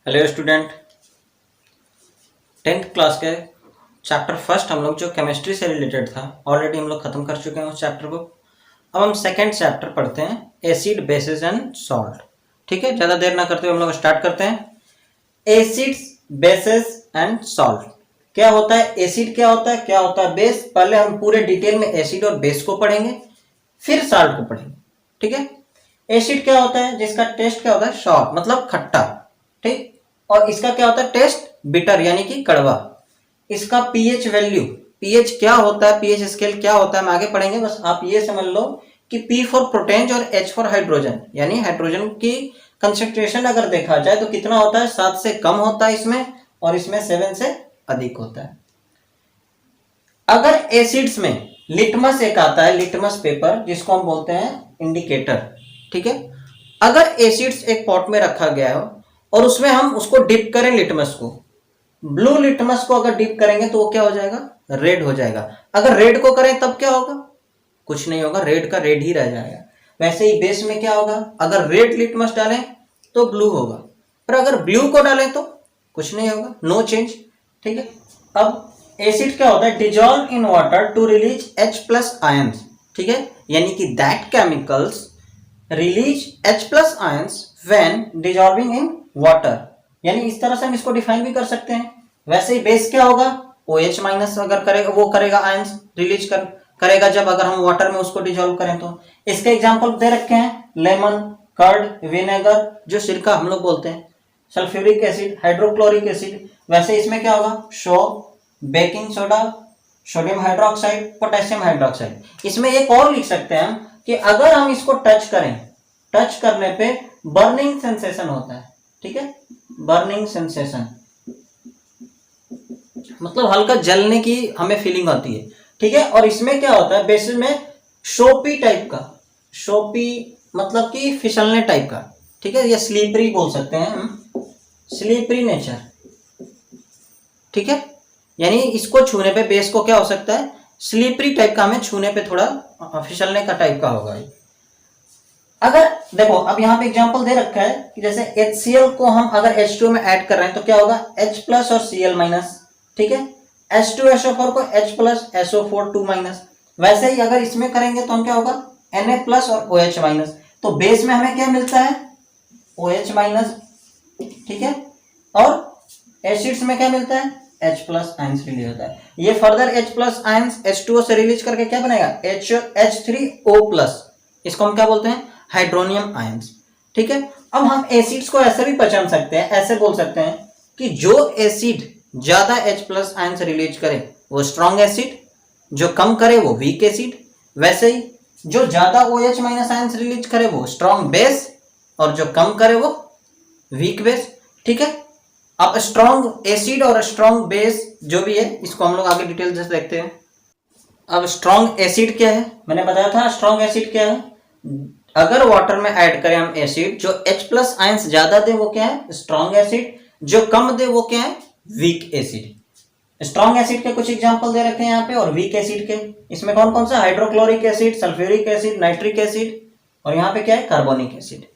Hello student. 10th class के chapter first हम लोग जो केमिस्ट्री से रिलेटेड था ऑलरेडी हम लोग खत्म कर चुके हैं उस चैप्टर को। अब हम सेकंड चैप्टर पढ़ते हैं, एसिड बेसिस एंड सॉल्ट। ठीक है, ज़्यादा देर ना करते हुए हम लोग स्टार्ट करते हैं। एसिड्स, बेसिस एंड सॉल्ट क्या होता है, एसिड क्या होता है, क्या होता है बेस। पहले हम पूरे डिटेल में एसिड और बेस को पढ़ेंगे, फिर सॉल्ट को पढ़ेंगे। ठीक है, एसिड क्या होता है, जिसका टेस्ट क्या होता है, शॉर्ट मतलब खट्टा। ठीक, और इसका क्या होता है, टेस्ट बिटर यानी कि कड़वा। इसका पीएच वैल्यू, पीएच क्या होता है, पीएच स्केल क्या होता है हम आगे पढ़ेंगे। बस आप ये समझ लो कि पी फॉर प्रोटेन और एच फॉर हाइड्रोजन, यानी हाइड्रोजन की कंसेंट्रेशन अगर देखा जाए तो कितना होता है, 7 से कम होता है इसमें, और इसमें 7 से अधिक होता है। अगर एसिड्स में लिटमस एक आता है, लिटमस पेपर जिसको हम बोलते हैं इंडिकेटर। ठीक है, अगर एसिड्स एक पॉट में रखा गया हो और उसमें हम उसको डिप करें, लिटमस को, ब्लू लिटमस को अगर डिप करेंगे तो वो क्या हो जाएगा, रेड हो जाएगा। अगर रेड को करें तब क्या होगा, कुछ नहीं होगा, रेड का रेड ही रह जाएगा। वैसे ही बेस में क्या होगा, अगर रेड लिटमस डालें तो ब्लू होगा, पर अगर ब्लू को डालें तो कुछ नहीं होगा, नो चेंज। ठीक है, अब एसिड क्या होता है, dissolve in water to release H plus ions. ठीक है, यानी कि that chemicals release H plus ions when dissolving in water, यानी इस तरह से हम इसको डिफाइन भी कर सकते हैं। वैसे ही बेस क्या होगा, OH माइनस अगर करेगा, वो करेगा आयंस रिलीज करेगा जब अगर हम वाटर में उसको डिजॉल्व करें तो। इसके एग्जांपल दे रखे हैं, लेमन, कर्ड, विनेगर, जो सिरका हम लोग बोलते हैं, सल्फ्यूरिक एसिड, हाइड्रोक्लोरिक एसिड। वैसे इसमें क्या होगा, soap, baking soda, sodium hydroxide, potassium hydroxide. इसमें एक और लिख सकते हैं हम कि अगर हम इसको टच करें, टच करने पे बर्निंग सेंसेशन होता है। ठीक है, बर्निंग सेंसेशन मतलब हल्का जलने की हमें फीलिंग होती है। ठीक है, और इसमें क्या होता है, बेसिस में शोपी टाइप का, शोपी मतलब कि फिसलने टाइप का। ठीक है, या स्लीपरी बोल सकते हैं हम, स्लीपरी नेचर। ठीक है, यानी इसको छूने पे बेस को क्या हो सकता है, स्लीपरी टाइप का, हमें छूने पे थोड़ा फिसलने का टाइप का होगा। अगर देखो अब यहाँ पे एग्जांपल दे रखा है कि जैसे HCl को हम अगर H2 में ऐड कर रहे हैं तो क्या होगा, H प्लस और Cl माइनस। ठीक है, H2SO4 को H प्लस SO4 2 माइनस। वैसे ही अगर इसमें करेंगे तो हम क्या होगा, Na प्लस और OH माइनस। तो बेस में हमें क्या मिलता है, OH माइनस। ठीक है, और एसिड्स में क्या मिलता है, H प्लस आयंस रिलीज होता है। ये further H plus ions H2O से रिलीज करके क्या बनेगा, H3O प्लस। इसको हम क्या बोलते हैं, हाइड्रोनियम आयंस। ठीक है, अब हम एसिड्स को ऐसे भी पहचान सकते हैं, ऐसे बोल सकते हैं कि जो एसिड ज्यादा H प्लस आयंस रिलीज करे वो स्ट्रॉन्ग एसिड, जो कम करे वो वीक एसिड। वैसे ही जो ज्यादा OH माइनस आयंस रिलीज करे वो स्ट्रॉन्ग बेस, और जो कम करे वो वीक बेस। ठीक है, अब स्ट्रॉन्ग एसिड और स्ट्रॉन्ग बेस जो भी है इसको हम लोग आगे डिटेल से देखते हैं। अब स्ट्रॉन्ग एसिड क्या है, मैंने बताया था स्ट्रॉन्ग एसिड क्या है। अगर वाटर में ऐड करें हम एसिड, जो H प्लस आयंस ज्यादा दे वो क्या है, स्ट्रॉन्ग एसिड, जो कम दे वो क्या है, वीक एसिड। स्ट्रॉन्ग एसिड के कुछ एग्जांपल दे रखे हैं यहाँ पे, और वीक एसिड के, इसमें कौन कौन सा, hydrochloric acid, sulphuric acid, nitric acid, और यहाँ पे क्या है, कार्बोनिक एसिड।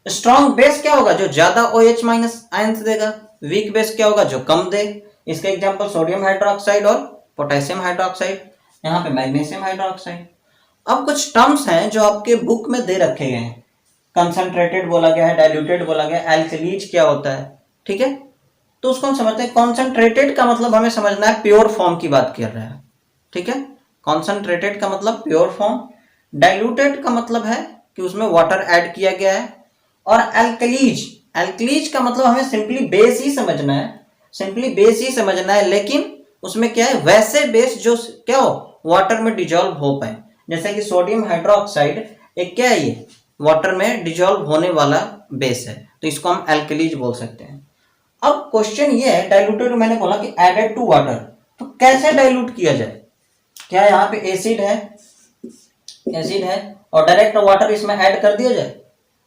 स्ट्रॉन्ग बेस क्या होगा, जो ज्यादा OH माइनस आयंस देगा। वीक बेस क्या होगा, जो कम दे। इसके एग्जांपल सोडियम हाइड्रोक्साइड और पोटेशियम हाइड्रोक्साइड, यहाँ पे मैग्नीशियम हाइड्रोक्साइड। अब कुछ टर्म्स हैं जो आपके बुक में दे रखे गए हैं, कंसंट्रेटेड बोला गया है, डाइल्यूटेड बोला गया है, एल्कलीज क्या होता है। ठीक है, तो उसको हम समझते हैं। कॉन्सेंट्रेटेड का मतलब हमें समझना है प्योर फॉर्म की बात कर रहा है। ठीक है, कॉन्सेंट्रेटेड का मतलब प्योर फॉर्म, डाइल्यूटेड का मतलब है कि उसमें वाटर ऐड किया गया है, और एल्कलीज, एल्कलीज का मतलब हमें सिंपली बेस ही समझना है, सिंपली बेस ही समझना है। लेकिन उसमें क्या है, वैसे बेस जो क्या हो, वाटर में डिजॉल्व हो पाए। जैसे कि सोडियम हाइड्रोक्साइड एक क्या है, ये वाटर में डिजॉल्व होने वाला बेस है, तो इसको हम एल्कलीज बोल सकते हैं। अब क्वेश्चन ये है, डाइल्यूटेड मैंने बोला कि एडेड टू वाटर, तो कैसे डाइल्यूट किया जाए। क्या यहाँ पे एसिड है, एसिड है और डायरेक्ट वाटर इसमें ऐड कर दिया जाए,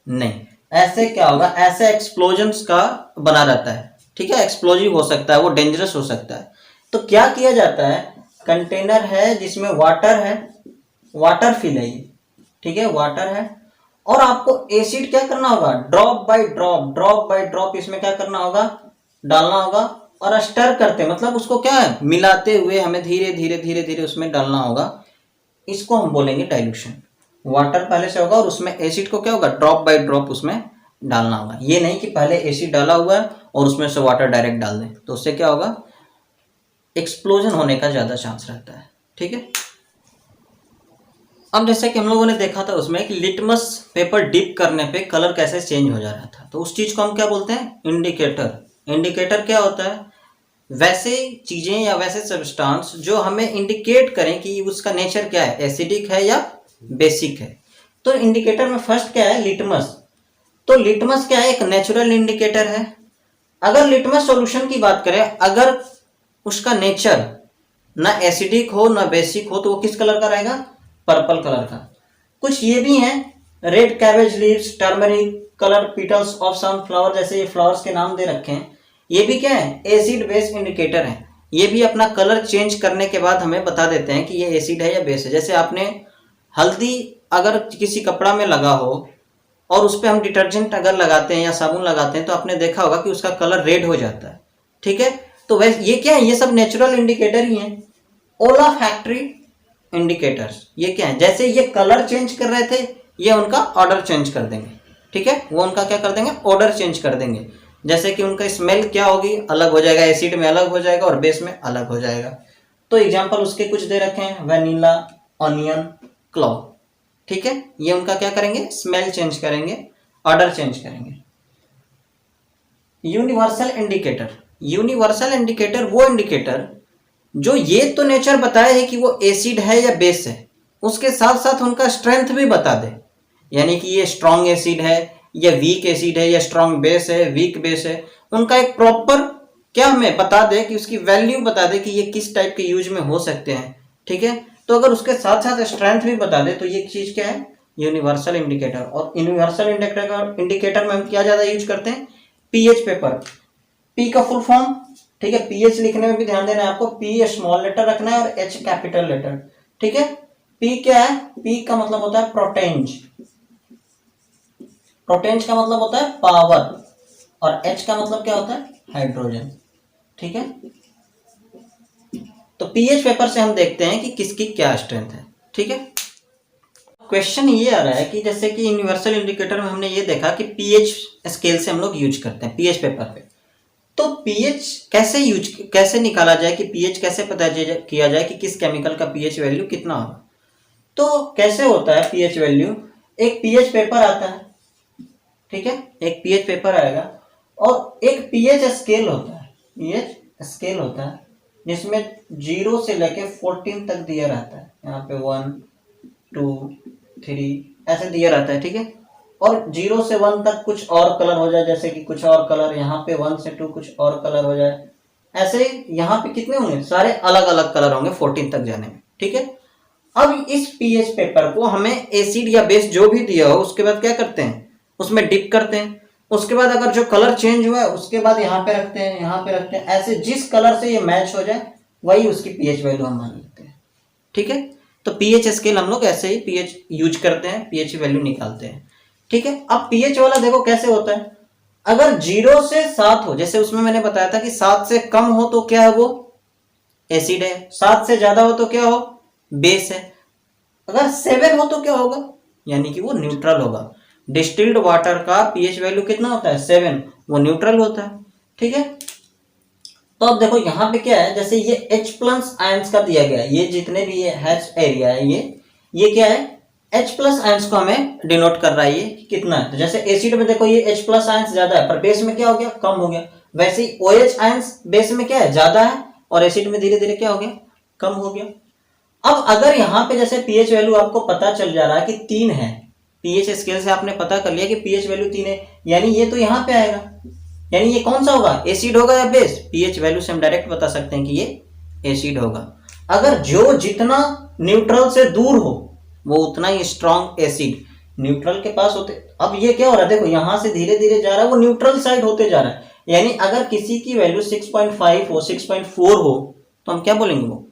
नहीं। ऐसे क्या होगा, ऐसे एक्सप्लोजन्स का बना रहता है। ठीक है, एक्सप्लोजिव हो सकता है, वो डेंजरस हो सकता है। तो क्या किया जाता है, कंटेनर है जिसमें वाटर है, वाटर फिल है ये। ठीक है, वाटर है, और आपको एसिड क्या करना होगा, ड्रॉप बाय ड्रॉप इसमें क्या करना होगा, डालना होगा। और स्टर करते मतलब उसको क्या है, मिलाते हुए हमें धीरे धीरे धीरे धीरे उसमें डालना होगा। इसको हम बोलेंगे डाइल्यूशन। वाटर पहले से होगा और उसमें एसिड को क्या होगा, ड्रॉप बाय ड्रॉप उसमें डालना होगा। ये नहीं कि पहले एसिड डाला हुआ है और उसमें से वाटर डायरेक्ट डाल दें, तो उससे क्या होगा, एक्सप्लोजन होने का ज़्यादा चांस रहता है। ठीक है, अब जैसे कि हम लोगों ने देखा था उसमें कि लिटमस पेपर डिप करने पे कलर कैसे चेंज हो जा रहा था, तो उस चीज़ को हम क्या बोलते हैं, इंडिकेटर। इंडिकेटर क्या होता है, वैसे चीज़ें या वैसे सब्सटेंस जो हमें इंडिकेट करें कि उसका नेचर क्या है, एसिडिक है या बेसिक है। तो इंडिकेटर में फर्स्ट क्या है, लिटमस। तो लिटमस क्या है, एक नेचुरल इंडिकेटर है। अगर लिटमस सॉल्यूशन की बात करें, अगर उसका नेचर ना एसिडिक हो ना बेसिक हो, तो वो किस कलर का रहेगा, पर्पल कलर का। कुछ ये भी हैं, red cabbage leaves, turmeric colour petals of sunflower, जैसे ये फ्लावर्स के नाम दे रखे हैं, ये भी क्या है, एसिड बेस इंडिकेटर है। ये भी अपना कलर चेंज करने के बाद हमें बता देते हैं कि ये एसिड है या बेस है। जैसे आपने हल्दी अगर किसी कपड़ा में लगा हो और उस पर हम डिटर्जेंट अगर लगाते हैं या साबुन लगाते हैं, तो आपने देखा होगा कि उसका कलर रेड हो जाता है। ठीक है, तो वैसे ये क्या है, ये सब नेचुरल इंडिकेटर ही हैं। ओला फैक्ट्री इंडिकेटर्स ये क्या है, जैसे ये कलर चेंज कर रहे थे, ये उनका ऑर्डर चेंज कर देंगे। ठीक है, वो उनका क्या कर देंगे, ऑर्डर चेंज कर देंगे। जैसे कि उनका स्मेल क्या होगी, अलग हो जाएगा, एसिड में अलग हो जाएगा और बेस में अलग हो जाएगा। तो एग्जांपल उसके कुछ दे रखे हैं, वैनिला, ऑनियन, क्लॉव। ठीक है, ये उनका क्या करेंगे, स्मेल चेंज करेंगे, ऑर्डर चेंज करेंगे। Universal indicator. यूनिवर्सल इंडिकेटर वो इंडिकेटर जो ये तो नेचर बताया है कि वो एसिड है या बेस है, उसके साथ साथ उनका स्ट्रेंथ भी बता दे, यानी कि ये स्ट्रॉन्ग एसिड है या वीक एसिड है या स्ट्रॉन्ग बेस है, वीक बेस है। उनका एक प्रॉपर क्या हमें बता दे कि उसकी वैल्यू बता दे कि ये किस टाइप के यूज में हो सकते हैं। ठीक है, तो अगर उसके साथ साथ स्ट्रेंथ भी बता दे तो ये चीज क्या है, यूनिवर्सल इंडिकेटर। और यूनिवर्सल इंडिकेटर में हम क्या ज्यादा यूज करते हैं, पीएच पेपर। पी का फुल फॉर्म, ठीक है, पीएच लिखने में भी ध्यान देना है आपको, पी स्मॉल लेटर रखना है और एच कैपिटल लेटर। ठीक है, पी क्या है, पी का मतलब होता है प्रोटेंज। प्रोटेंज का मतलब होता है पावर, और एच का मतलब क्या होता है, हाइड्रोजन। ठीक है, तो पीएच पेपर से हम देखते हैं कि किसकी क्या स्ट्रेंथ है। ठीक है, क्वेश्चन ये आ रहा है कि जैसे कि यूनिवर्सल इंडिकेटर में हमने ये देखा कि पीएच स्केल से हम लोग यूज करते हैं पीएच पेपर पे। तो पीएच कैसे निकाला जाए, कि पीएच कैसे पता किया जाए कि किस केमिकल का पीएच वैल्यू कितना होगा। तो कैसे होता है पीएच वैल्यू, एक पीएच पेपर आता है। ठीक है, एक पीएच पेपर आएगा और एक पीएच स्केल होता है। पीएच स्केल होता है जिसमें 0 से लेके 14 तक दिया रहता है। यहाँ पे 1 2 3 ऐसे दिया रहता है। ठीक है, और 0 से 1 तक कुछ और कलर हो जाए, जैसे कि कुछ और कलर, यहाँ पे 1 से 2 कुछ और कलर हो जाए। ऐसे यहाँ पे कितने होंगे, सारे अलग अलग कलर होंगे 14 तक जाने में। ठीक है, अब इस पीएच पेपर को हमें एसिड या बेस जो भी दिया हो उसके बाद क्या करते हैं, उसमें डिप करते हैं। उसके बाद अगर जो कलर चेंज हुआ है उसके बाद यहाँ पे रखते हैं, यहाँ पे रखते हैं, ऐसे जिस कलर से ये मैच हो जाए वही उसकी पीएच वैल्यू हम मान लेते हैं। ठीक है, तो पीएच स्केल हम लोग ऐसे ही पीएच यूज करते हैं, पीएच वैल्यू निकालते हैं। ठीक है, अब पीएच वाला देखो कैसे होता है, अगर 0 से 7 हो, जैसे उसमें मैंने बताया था कि 7 से कम हो तो क्या है, वो एसिड है। 7 से ज्यादा हो तो क्या हो, बेस है। अगर 7 हो तो क्या होगा, यानी कि वो न्यूट्रल होगा। डिस्टिल्ड वाटर का पीएच वैल्यू कितना होता है, 7, वो न्यूट्रल होता है। ठीक है, तो अब देखो यहाँ पे क्या है, जैसे ये H+ आयंस का दिया गया है, ये जितने भी ये H एरिया है, ये क्या है, H+ आयंस को हमें डिनोट कर रहा है ये कितना है। तो जैसे एसिड में देखो ये H+ आयंस ज्यादा है, पर बेस में क्या हो गया, कम हो गया। वैसे ही OH आयंस बेस में क्या है, ज्यादा है, और एसिड में धीरे धीरे क्या हो गया, कम हो गया। अब अगर यहाँ पे जैसे पीएच वैल्यू आपको पता चल जा रहा है कि 3 है, पीएच स्केल से आपने पता कर लिया कि पीएच वैल्यू 3 है, यानी ये तो यहाँ पे आएगा, यानी ये कौन सा होगा, एसिड होगा या बेस। पीएच वैल्यू से हम डायरेक्ट बता सकते हैं कि ये एसिड होगा। अगर जो जितना न्यूट्रल से दूर हो वो उतना ही स्ट्रॉन्ग एसिड न्यूट्रल के पास होते। अब ये क्या हो रहा है, देखो यहाँ से धीरे धीरे जा रहा है, वो न्यूट्रल साइड होते जा रहा है। यानी अगर किसी की वैल्यू 6.5 हो, 6.4 हो, तो हम क्या बोलेंगे, वो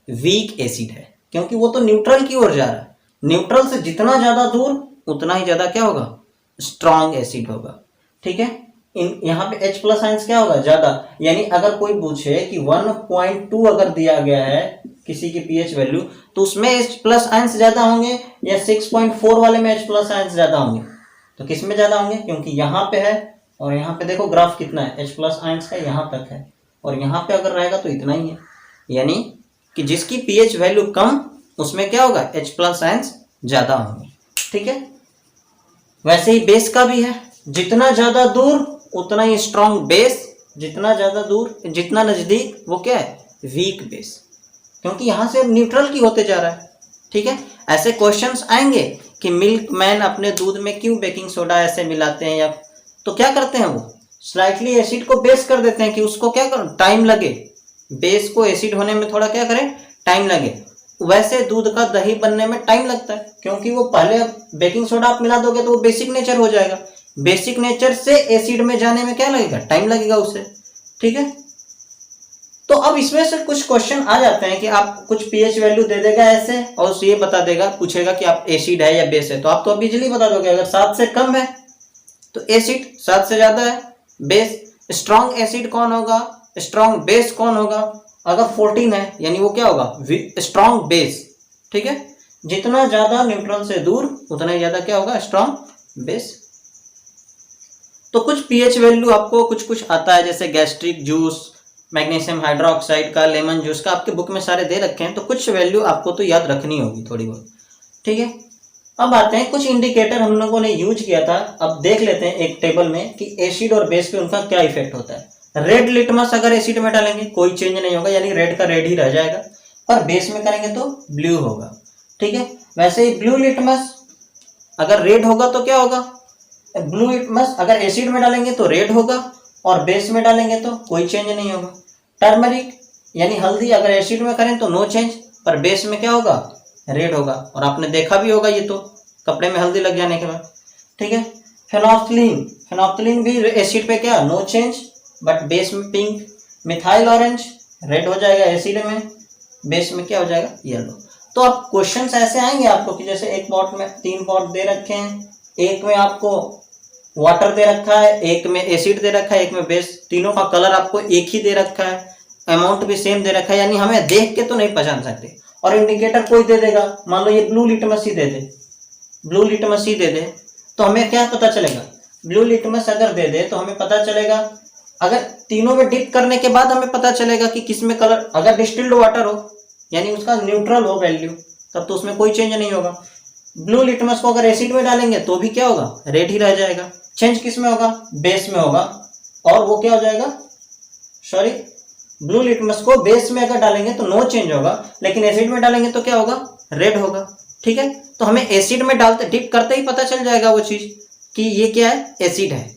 वीक एसिड है, क्योंकि वो तो न्यूट्रल की ओर जा रहा है। न्यूट्रल से जितना ज्यादा दूर उतना ही ज़्यादा क्या होगा, स्ट्रॉन्ग एसिड होगा। ठीक है, यहाँ पे H प्लस आयंस क्या होगा, ज़्यादा। यानी अगर कोई पूछे कि 1.2 अगर दिया गया है किसी की pH वैल्यू, तो उसमें H प्लस आयंस ज़्यादा होंगे या 6.4 वाले में H प्लस आयंस ज़्यादा होंगे? तो किस में ज़्यादा होंगे, क्योंकि यहाँ पे है और यहाँ पे देखो ग्राफ कितना है, H प्लस आयंस का यहाँ तक है और यहाँ पे अगर रहेगा तो इतना ही है। यानी कि जिसकी pH वैल्यू कम उसमें क्या होगा, H प्लस आयंस ज़्यादा होंगे। ठीक है, वैसे ही बेस का भी है, जितना ज़्यादा दूर उतना ही स्ट्रॉन्ग बेस, जितना ज़्यादा दूर जितना नज़दीक वो क्या है, वीक बेस, क्योंकि यहाँ से न्यूट्रल की होते जा रहा है। ठीक है, ऐसे क्वेश्चंस आएंगे कि मिल्क मैन अपने दूध में क्यों बेकिंग सोडा ऐसे मिलाते हैं, या तो क्या करते हैं वो स्लाइटली एसिड को बेस कर देते हैं कि उसको क्या करो, टाइम लगे, बेस को एसिड होने में थोड़ा क्या करें, टाइम लगे। वैसे दूध का दही बनने में टाइम लगता है, क्योंकि वो पहले बेकिंग सोडा आप मिला दोगे तो वो बेसिक नेचर हो जाएगा, बेसिक नेचर से एसिड में जाने में क्या लगेगा, टाइम लगेगा उसे। ठीक है, तो अब इसमें से कुछ क्वेश्चन आ जाते हैं कि आप कुछ pH वैल्यू दे देगा ऐसे और ये बता देगा, पूछेगा कि आप एसिड है या बेस है, तो आप तो अब इजीली बता दोगे। अगर 7 से कम है तो एसिड, 7 से ज्यादा है बेस। स्ट्रॉन्ग एसिड कौन होगा, स्ट्रॉन्ग बेस कौन होगा, अगर 14 है यानी वो क्या होगा, स्ट्रॉन्ग बेस। ठीक है, जितना ज्यादा न्यूट्रल से दूर उतना ही ज्यादा क्या होगा, स्ट्रॉन्ग बेस। तो कुछ pH वैल्यू आपको कुछ कुछ आता है, जैसे गैस्ट्रिक जूस, मैग्नीशियम हाइड्रोक्साइड का, लेमन जूस का, आपके बुक में सारे दे रखे हैं, तो कुछ वैल्यू आपको तो याद रखनी होगी थोड़ी बहुत। ठीक है, अब आते हैं कुछ इंडिकेटर हम लोगों ने यूज किया था, अब देख लेते हैं एक टेबल में कि एसिड और बेस पे उनका क्या इफेक्ट होता है। रेड लिटमस अगर एसिड में डालेंगे कोई चेंज नहीं होगा, यानी रेड का रेड ही रह जाएगा, पर बेस में करेंगे तो ब्लू होगा। ठीक है, वैसे ही ब्लू लिटमस अगर रेड होगा तो क्या होगा, ब्लू लिटमस अगर एसिड में डालेंगे तो रेड होगा और बेस में डालेंगे तो कोई चेंज नहीं होगा। टर्मरिक यानी हल्दी अगर एसिड में करें तो नो चेंज, पर बेस में क्या होगा, रेड होगा, और आपने देखा भी होगा ये तो कपड़े में हल्दी लग जाने के बाद। ठीक है, फेनोफ्थलीन, फेनोफ्थलीन भी एसिड पे क्या, नो चेंज, बट बेस में पिंक। मिथाइल ऑरेंज रेड हो जाएगा एसिड में, बेस में क्या हो जाएगा, येलो। तो अब क्वेश्चंस ऐसे आएंगे आपको कि जैसे एक पॉट में 3 पॉट दे रखे हैं, एक में आपको वाटर दे रखा है, एक में एसिड दे रखा है, एक में बेस, तीनों का कलर आपको एक ही दे रखा है, अमाउंट भी सेम दे रखा है, यानी हमें देख के तो नहीं पहचान सकते। और इंडिकेटर कोई दे देगा, मान लो ये ब्लू लिटमस ही दे दे, ब्लू लिटमस ही दे दे, तो हमें क्या पता चलेगा, ब्लू लिटमस अगर दे दे तो हमें पता चलेगा, अगर तीनों में डिप करने के बाद हमें पता चलेगा कि किस में कलर, अगर डिस्टिल्ड वाटर हो यानी उसका न्यूट्रल हो वैल्यू, तब तो उसमें कोई चेंज नहीं होगा। ब्लू लिटमस को अगर एसिड में डालेंगे तो भी क्या होगा, रेड ही रह जाएगा। चेंज किस में होगा, बेस में होगा, और वो क्या हो जाएगा, सॉरी, ब्लू लिटमस को बेस में अगर डालेंगे तो नो चेंज होगा, लेकिन एसिड में डालेंगे तो क्या होगा, रेड होगा। ठीक है, तो हमें एसिड में डालते डिप करते ही पता चल जाएगा वो चीज कि ये क्या है, एसिड है,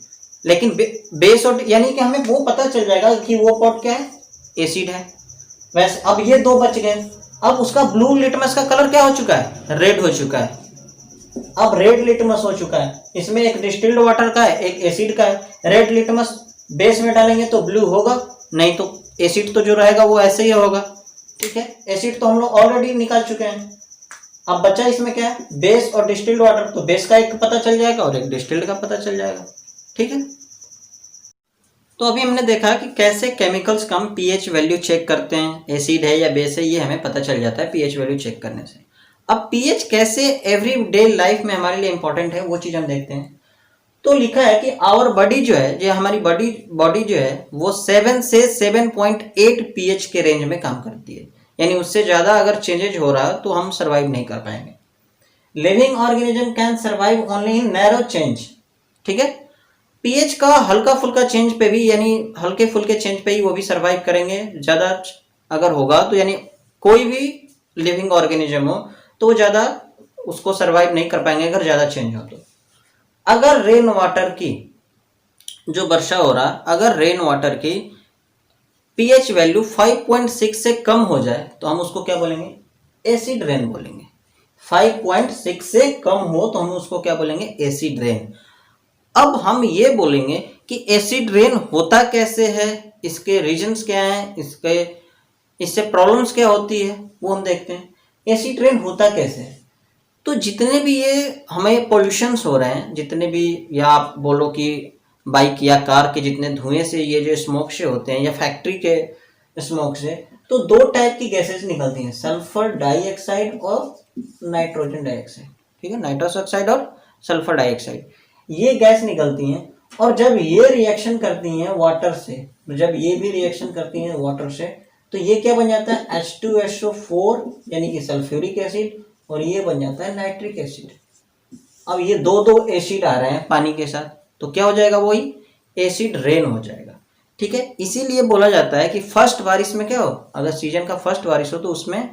लेकिन बेस और यानी कि हमें वो पता चल जाएगा कि वो पॉट क्या है, एसिड है। वैसे अब ये 2 बच गए, अब उसका ब्लू लिटमस का कलर क्या हो चुका है, रेड हो चुका है। अब रेड लिटमस हो चुका है, इसमें एक डिस्टिल्ड वाटर का है, एक एसिड का है। रेड लिटमस बेस में डालेंगे तो ब्लू होगा, नहीं तो एसिड तो जो रहेगा वो ऐसे ही होगा। ठीक है, एसिड तो हम लोग ऑलरेडी निकाल चुके हैं। अब बचा इसमें क्या है, बेस और डिस्टिल्ड वाटर, तो बेस का एक पता चल जाएगा और एक डिस्टिल्ड का पता चल जाएगा। ठीक है, तो अभी हमने देखा कि कैसे केमिकल्स का हम pH वैल्यू चेक करते हैं, एसिड है या बेस है, ये हमें पता चल जाता है pH वैल्यू चेक करने से। अब pH कैसे एवरी डे लाइफ में हमारे लिए इंपॉर्टेंट है वो चीज़ हम देखते हैं। तो लिखा है कि आवर बॉडी जो है, ये हमारी बॉडी जो है वो 7 से 7.8 pH के रेंज में काम करती है, यानी उससे ज़्यादा अगर चेंजेज हो रहा है तो हम सर्वाइव नहीं कर पाएंगे। Living organism can survive only in narrow change. ठीक है, pH का हल्का फुल्का चेंज पे भी, यानी हल्के फुल्के चेंज पे ही वो भी सर्वाइव करेंगे। ज़्यादा अगर होगा तो यानी कोई भी लिविंग ऑर्गेनिज्म हो तो वो ज़्यादा उसको सर्वाइव नहीं कर पाएंगे अगर ज़्यादा चेंज हो तो। अगर रेन वाटर की, जो वर्षा हो रहा, अगर रेन वाटर की pH वैल्यू 5.6 से कम हो जाए तो हम उसको क्या बोलेंगे, एसिड रेन बोलेंगे। 5.6 से कम हो तो हम उसको क्या बोलेंगे, एसिड रेन। अब हम ये बोलेंगे कि एसिड रेन होता कैसे है, इसके रीजंस क्या हैं, इससे प्रॉब्लम्स क्या होती है वो हम देखते हैं। एसिड रेन होता कैसे है, तो जितने भी ये हमें पोल्यूशंस हो रहे हैं, जितने भी, या आप बोलो कि बाइक या कार के जितने धुएं से ये जो स्मोक से होते हैं या फैक्ट्री के स्मोक से, तो दो टाइप की गैसेस निकलती हैं, सल्फर डाइऑक्साइड और नाइट्रोजन डाइऑक्साइड। ठीक है, नाइट्रस ऑक्साइड और सल्फर डाइऑक्साइड, ये गैस निकलती हैं। और जब ये रिएक्शन करती हैं वाटर से, जब ये भी रिएक्शन करती हैं वाटर से, तो ये क्या बन जाता है, H2SO4 यानी कि सल्फ्यूरिक एसिड, और ये बन जाता है नाइट्रिक एसिड। अब ये दो दो एसिड आ रहे हैं पानी के साथ, तो क्या हो जाएगा, वही एसिड रेन हो जाएगा। ठीक है, इसीलिए बोला जाता है कि फर्स्ट बारिश में क्या हो, अगर सीजन का फर्स्ट बारिश हो तो उसमें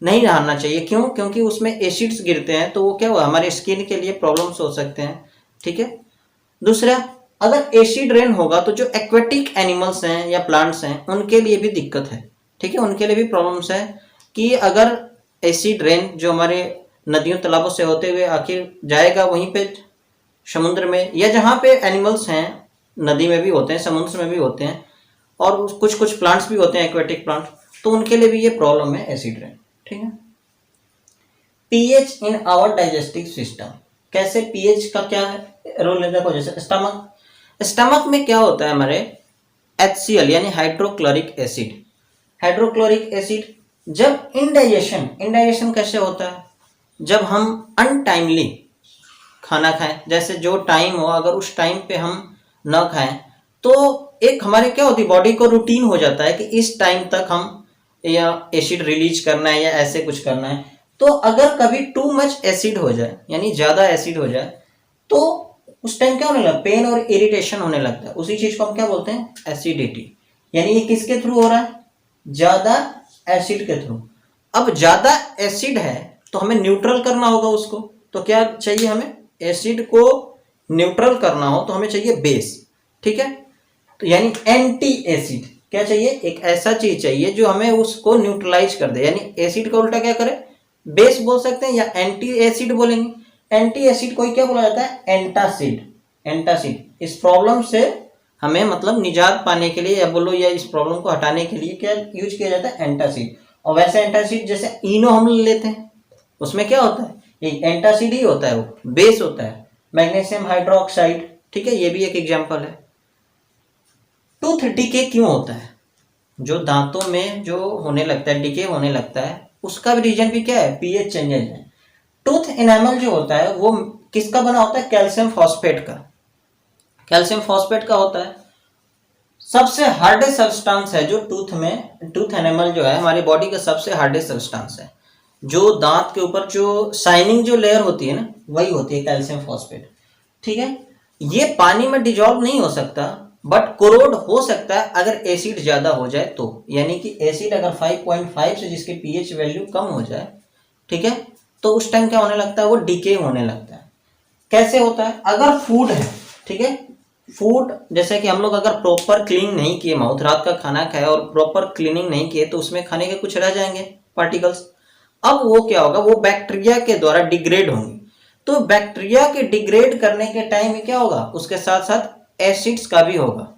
नहीं नहाना चाहिए। क्यों? क्योंकि उसमें एसिड्स गिरते हैं, तो वो क्या हुआ, हमारे स्किन के लिए प्रॉब्लम्स हो सकते हैं। ठीक है, दूसरा, अगर एसिड रेन होगा तो जो एक्वेटिक एनिमल्स हैं या प्लांट्स हैं उनके लिए भी दिक्कत है। ठीक है, उनके लिए भी प्रॉब्लम्स है कि अगर एसिड रेन जो हमारे नदियों तालाबों से होते हुए आखिर जाएगा वहीं पे समुद्र में, या जहाँ पे एनिमल्स हैं, नदी में भी होते हैं, समुद्र में भी होते हैं, और कुछ कुछ प्लांट्स भी होते हैं एक्वेटिक प्लांट, तो उनके लिए भी ये प्रॉब्लम है एसिड रेन। ठीक है, pH in our digestive system, कैसे पीएच का क्या रोल है, देखो जैसे स्टमक में क्या होता है हमारे, HCl यानी हाइड्रोक्लोरिक एसिड। हाइड्रोक्लोरिक एसिड जब इंडाइजेशन कैसे होता है, जब हम अनटाइमली खाना खाएं, जैसे जो टाइम हो अगर उस टाइम पे हम न खाएं, तो एक हमारे क्या होती है, बॉडी को रूटीन हो जाता है कि इस टाइम तक हम या एसिड रिलीज करना है या ऐसे कुछ करना है। तो अगर कभी टू मच एसिड हो जाए, यानी ज़्यादा एसिड हो जाए, तो उस टाइम क्या होने लगता है, पेन और इरिटेशन होने लगता है। उसी चीज़ को हम क्या बोलते हैं, एसिडिटी। यानी ये किसके थ्रू हो रहा है, ज़्यादा एसिड के थ्रू। अब ज़्यादा एसिड है तो हमें न्यूट्रल करना होगा उसको, तो क्या चाहिए हमें, एसिड को न्यूट्रल करना हो तो हमें चाहिए बेस। ठीक है, तो यानी एंटी एसिड क्या चाहिए, एक ऐसा चीज चाहिए जो हमें उसको न्यूट्रलाइज कर दे, यानी एसिड का उल्टा क्या करे, बेस बोल सकते हैं या एंटी एसिड बोलेंगे। एंटी एसिड को क्या बोला जाता है, एंटासिड। एंटासिड इस प्रॉब्लम से हमें मतलब निजात पाने के लिए, या बोलो या इस प्रॉब्लम को हटाने के लिए क्या यूज किया जाता है, एंटासिड। और वैसे एंटासिड जैसे इनो हम लेते हैं, उसमें क्या होता है, ये एंटासिड ही होता है, वो बेस होता है, मैग्नीशियम हाइड्रोक्साइड। ठीक है, ये भी एक एग्जाम्पल है। टूथ डिके क्यों होता है, जो दांतों में जो होने लगता है, डिके होने लगता है, उसका भी रीजन भी क्या है, पीएच चेंजेस है। टूथ एनामल जो होता है वो किसका बना होता है, कैल्शियम फॉस्फेट का। कैल्शियम फॉस्फेट का होता है। सबसे हार्डेस्ट सब्सटेंस है जो टूथ में, टूथ एनामल जो है हमारी बॉडी का सबसे हार्डेस्ट सब्सटेंस है। जो दांत के ऊपर जो शाइनिंग जो लेयर होती है ना, वही होती है कैल्शियम फॉस्फेट। ठीक है, ये पानी में डिजॉल्व नहीं हो सकता, बट कोरोड हो सकता है अगर एसिड ज्यादा हो जाए तो, यानी कि एसिड अगर 5.5 से जिसकी पीएच वैल्यू कम हो जाए, ठीक है, तो उस टाइम क्या होने लगता है, वो डिके होने लगता है। कैसे होता है, अगर फूड है, ठीक है, फूड जैसे कि हम लोग अगर प्रॉपर क्लीन नहीं किए, माउथ रात का खाना खाया और प्रॉपर क्लीनिंग नहीं किए, तो उसमें खाने के कुछ रह जाएंगे पार्टिकल्स। अब वो क्या होगा, वो बैक्टीरिया के द्वारा डिग्रेड होंगे। तो बैक्टीरिया के डिग्रेड करने के टाइम में क्या होगा, उसके साथ साथ एसिड्स का भी होगा।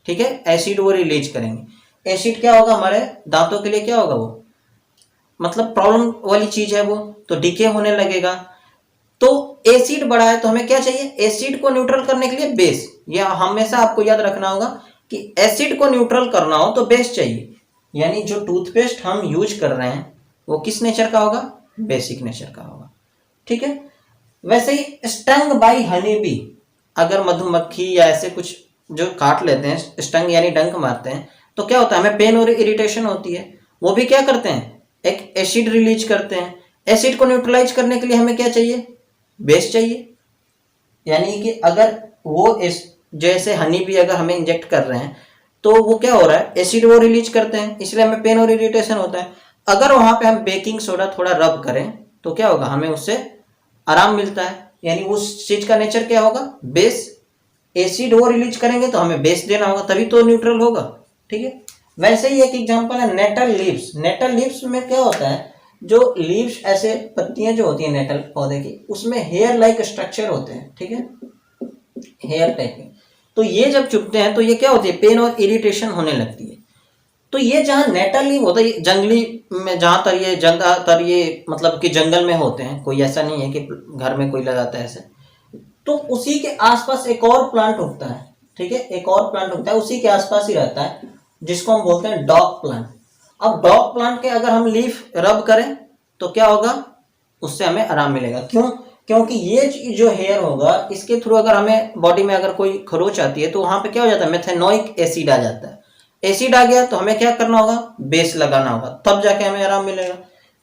ठीक है, एसिड वो रिलीज करेंगे। एसिड क्या होगा, हमारे दांतों के लिए क्या होगा, वो मतलब प्रॉब्लम वाली चीज है वो, तो डिके होने लगेगा। तो एसिड बढ़ा है तो हमें क्या चाहिए, एसिड को न्यूट्रल करने के लिए बेस। या हमेशा आपको याद रखना होगा कि एसिड को न्यूट्रल करना हो तो बेस चाहिए। यानी जो टूथपेस्ट हम यूज कर रहे हैं वो किस नेचर का होगा, बेसिक नेचर का होगा। ठीक है, वैसे ही स्टंग बाय हनी बी, अगर मधुमक्खी या ऐसे कुछ जो काट लेते हैं, स्टंग यानी डंक मारते हैं, तो क्या होता है, हमें पेन और इरिटेशन होती है। वो भी क्या करते हैं, एक एसिड रिलीज करते हैं। एसिड को न्यूट्रलाइज करने के लिए हमें क्या चाहिए, बेस चाहिए। यानी कि अगर वो जैसे हनी भी अगर हमें इंजेक्ट कर रहे हैं तो वो क्या हो रहा है, एसिड वो रिलीज करते हैं, इसलिए हमें पेन और इरिटेशन होता है। अगर वहां पे हम बेकिंग सोडा थोड़ा रब करें तो क्या होगा, हमें उससे आराम मिलता है। यानी उस चीज का नेचर क्या होगा, बेस। एसिड वो रिलीज करेंगे तो हमें बेस देना होगा, तभी तो न्यूट्रल होगा। ठीक है, वैसे ही एक एग्जांपल है नेटल लीव्स। नेटल लीव्स में क्या होता है, जो लीव्स ऐसे पत्तियां जो होती है नेटल पौधे की, उसमें हेयर लाइक स्ट्रक्चर होते हैं। ठीक है, हेयर टाइप के। तो ये जब चुभते हैं तो ये क्या होती है, पेन और इरिटेशन होने लगती है। तो ये जहाँ नेटल लीव होता है, जंगली में जहाँ तर ये ज्यादातर ये मतलब कि जंगल में होते हैं, कोई ऐसा नहीं है कि घर में कोई लगाता है ऐसे, तो उसी के आसपास एक और प्लांट उगता है, ठीक है, एक और प्लांट उगता है उसी के आसपास ही रहता है, जिसको हम बोलते हैं डॉग प्लांट। अब डॉग प्लांट के अगर हम लीफ रब करें तो क्या होगा, उससे हमें आराम मिलेगा। क्यों? क्योंकि ये जो हेयर होगा इसके थ्रू अगर हमें बॉडी में अगर कोई खरोच आती है तो वहां पे क्या हो जाता है, मेथेनोइक एसिड आ जाता है। एसिड आ गया तो हमें क्या करना होगा, बेस लगाना होगा, तब जाके हमें आराम मिलेगा।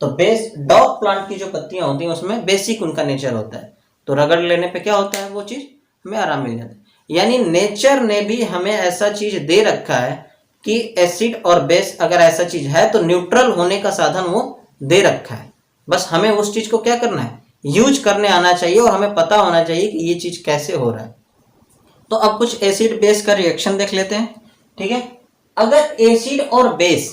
तो बेस, डॉग प्लांट की जो पत्तियां होती हैं उसमें बेसिक उनका नेचर होता है, तो रगड़ लेने पे क्या होता है, वो चीज हमें आराम मिल जाता है। यानी नेचर ने भी हमें ऐसा चीज दे रखा है कि एसिड और बेस अगर ऐसा चीज है तो न्यूट्रल होने का साधन वो दे रखा है। बस हमें उस चीज को क्या करना है, यूज करने आना चाहिए और हमें पता होना चाहिए कि ये चीज कैसे हो रहा है। तो अब कुछ एसिड बेस का रिएक्शन देख लेते हैं, ठीक है। अगर एसिड और बेस,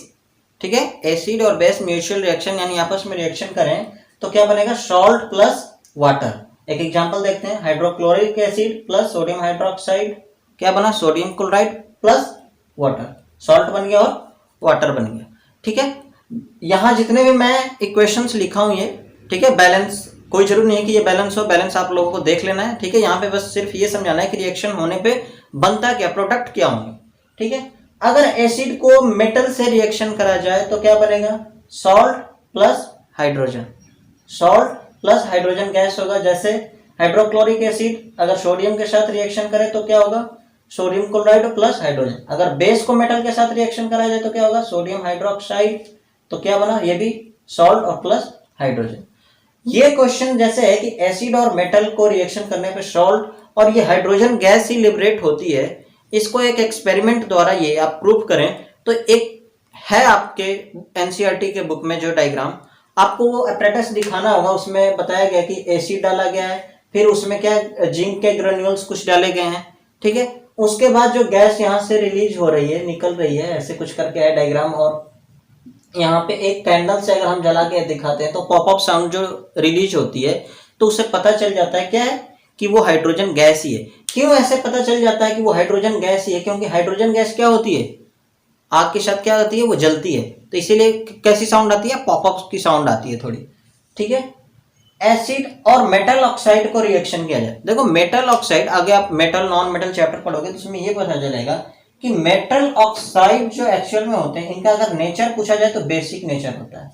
ठीक है, एसिड और बेस म्यूचुअल रिएक्शन यानी आपस में रिएक्शन करें तो क्या बनेगा, सॉल्ट प्लस वाटर। एक एग्जांपल देखते हैं, hydrochloric acid plus sodium hydroxide, क्या बना, sodium chloride plus water, salt बन गया और वाटर बन गया, ठीक है। यहां जितने भी मैं इक्वेशंस लिखा हूं ये, ठीक है, बैलेंस, कोई जरूरी नहीं है कि ये बैलेंस हो, बैलेंस आप लोगों को देख लेना है, ठीक है। यहाँ पे बस सिर्फ ये समझाना है कि रिएक्शन होने पे बनता क्या, प्रोडक्ट क्या होंगे, ठीक है। अगर एसिड को मेटल से रिएक्शन करा जाए तो क्या बनेगा, salt plus hydrogen, salt plus hydrogen gas होगा। जैसे हाइड्रोक्लोरिक एसिड अगर सोडियम के साथ रिएक्शन करे तो क्या होगा, सोडियम क्लोराइड प्लस हाइड्रोजन। अगर बेस को मेटल के साथ रिएक्शन करा जाए तो क्या होगा, सोडियम हाइड्रोक्साइड, तो क्या बना, ये भी सॉल्ट और प्लस हाइड्रोजन। ये क्वेश्चन जैसे है कि एसिड और मेटल को रिएक्शन करने पे सॉल्ट और ये हाइड्रोजन गैस ही लिबरेट होती है, इसको एक एक्सपेरिमेंट द्वारा ये आप प्रूव करें तो एक है आपके एनसीईआरटी के बुक में जो डायग्राम, आपको वो अप्रेटिस दिखाना होगा, उसमें बताया गया कि एसिड डाला गया है, फिर उसमें क्या जिंक के ग्रेन्यूल्स कुछ डाले गए हैं, ठीक है। उसके बाद जो गैस यहाँ से रिलीज हो रही है, निकल रही है, ऐसे कुछ करके है डायग्राम, और यहाँ पे एक कैंडल से अगर हम जला के दिखाते हैं तो पॉपअप साउंड जो रिलीज होती है तो उससे पता चल जाता है क्या है कि वो हाइड्रोजन गैस ही है। क्यों ऐसे पता चल जाता है कि वो हाइड्रोजन गैस ही है, क्योंकि हाइड्रोजन गैस क्या होती है, आग के साथ क्या होती है, वो जलती है, तो इसीलिए कैसी साउंड आती है, पॉपअप की साउंड आती है थोड़ी, ठीक है। एसिड और मेटल ऑक्साइड को रिएक्शन किया जाए, देखो मेटल ऑक्साइड, आगे आप मेटल नॉन मेटल चैप्टर पढ़ोगे तो उसमें ये पता चलेगा कि मेटल ऑक्साइड जो एक्चुअल में होते हैं इनका अगर नेचर पूछा जाए तो बेसिक नेचर होता है,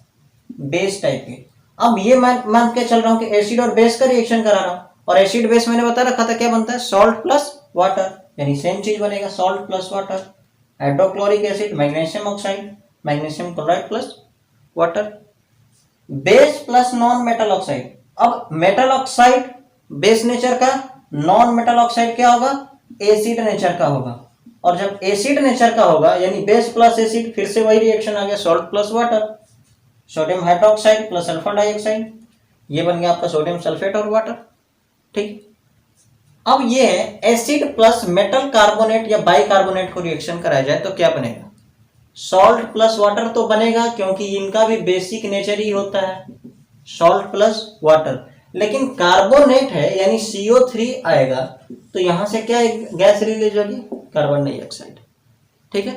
बेस टाइप के। अब ये मैं मान के चल रहा हूँ कि एसिड और बेस का रिएक्शन करा रहा हूँ, और एसिड बेस मैंने बता रखा था क्या बनता है, सॉल्ट प्लस वाटर, यानी सेम चीज बनेगा, salt plus water. Hydrochloric acid magnesium oxide, magnesium chloride plus water. Base plus non metal oxide, अब मेटल ऑक्साइड बेस नेचर का, नॉन मेटल ऑक्साइड क्या होगा, एसिड नेचर का होगा। और जब एसिड नेचर का होगा यानी बेस प्लस एसिड, फिर से वही रिएक्शन आ गया, salt plus water, sodium hydroxide plus sulphur dioxide, ये बन गया आपका सोडियम सल्फेट और वाटर, ठीक। अब ये एसिड प्लस मेटल कार्बोनेट या बाइकार्बोनेट को रिएक्शन कराया जाए तो क्या बनेगा, सॉल्ट प्लस वाटर तो बनेगा, क्योंकि इनका भी बेसिक नेचर ही होता है, सॉल्ट प्लस वाटर। लेकिन कार्बोनेट है यानी CO3 आएगा, तो यहां से क्या गैस रिलीज होगी, कार्बन डाइऑक्साइड, ठीक है।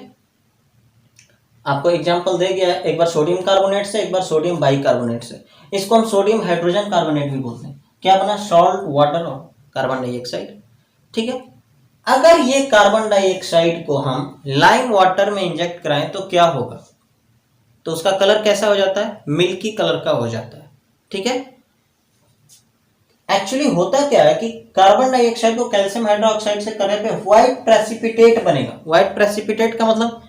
आपको एग्जांपल दे गया है, एक बार सोडियम कार्बोनेट से, एक बार सोडियम बाइकार्बोनेट से, इसको हम सोडियम हाइड्रोजन कार्बोनेट भी बोलते हैं, क्या बना, सॉल्ट वाटर और कार्बन डाइऑक्साइड, ठीक है। अगर ये कार्बन डाइऑक्साइड को हम लाइम वाटर में इंजेक्ट कराएं तो क्या होगा, तो उसका कलर कैसा हो जाता है, मिल्की कलर का हो जाता है, ठीक है। एक्चुअली होता क्या है कि कार्बन डाइऑक्साइड को कैल्शियम हाइड्रोक्साइड से करने पे व्हाइट प्रेसिपिटेट बनेगा। व्हाइट प्रेसिपिटेट का मतलब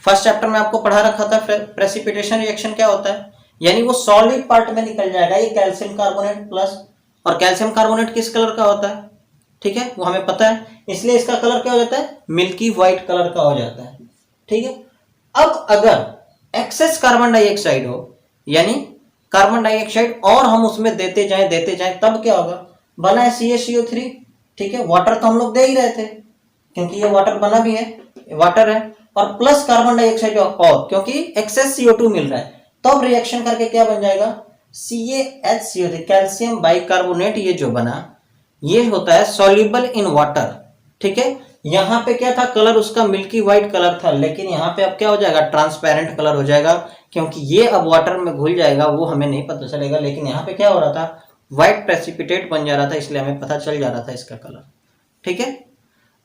फर्स्ट चैप्टर में आपको पढ़ा रखा था, प्रेसिपिटेशन रिएक्शन क्या होता है, यानी वो सॉलिड पार्ट में निकल जाएगा, ये कैल्शियम कार्बोनेट प्लस, और कैल्शियम कार्बोनेट किस कलर का होता है, ठीक है, वो हमें पता है, इसलिए इसका कलर क्या हो जाता है, मिल्की व्हाइट कलर का हो जाता है, ठीक है। अब अगर एक्सेस कार्बन डाइऑक्साइड हो, यानी कार्बन डाइऑक्साइड और हम उसमें देते जाएं तब क्या होगा, बना है CaCO3, ठीक है, वाटर तो हम लोग दे ही रहे थे क्योंकि ये वाटर बना भी है, वाटर है, और प्लस कार्बन डाइऑक्साइड और क्योंकि एक्सेस CO2 मिल रहा है, तो अब रिएक्शन करके क्या बन जाएगा, CaHCO3, कैल्शियम बाइकार्बोनेट, ये जो बना ये होता है सॉल्युबल इन वाटर, ठीक है। यहाँ पे क्या था, कलर उसका मिल्की व्हाइट कलर था, लेकिन यहाँ पे अब क्या हो जाएगा, ट्रांसपेरेंट कलर हो जाएगा, क्योंकि ये अब वाटर में घुल जाएगा, वो हमें नहीं पता चलेगा। लेकिन यहाँ पे क्या हो रहा था, व्हाइट प्रेसिपिटेट बन जा रहा था, इसलिए हमें पता चल जा रहा था इसका कलर। ठीक है,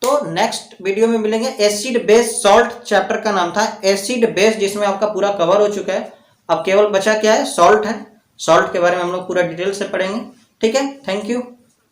तो नेक्स्ट वीडियो में मिलेंगे। एसिड बेस सॉल्ट चैप्टर का नाम था एसिड बेस, जिसमें आपका पूरा कवर हो चुका है। अब केवल बचा क्या है, सॉल्ट है। सॉल्ट के बारे में हम लोग पूरा डिटेल से पढ़ेंगे। ठीक है, थैंक यू।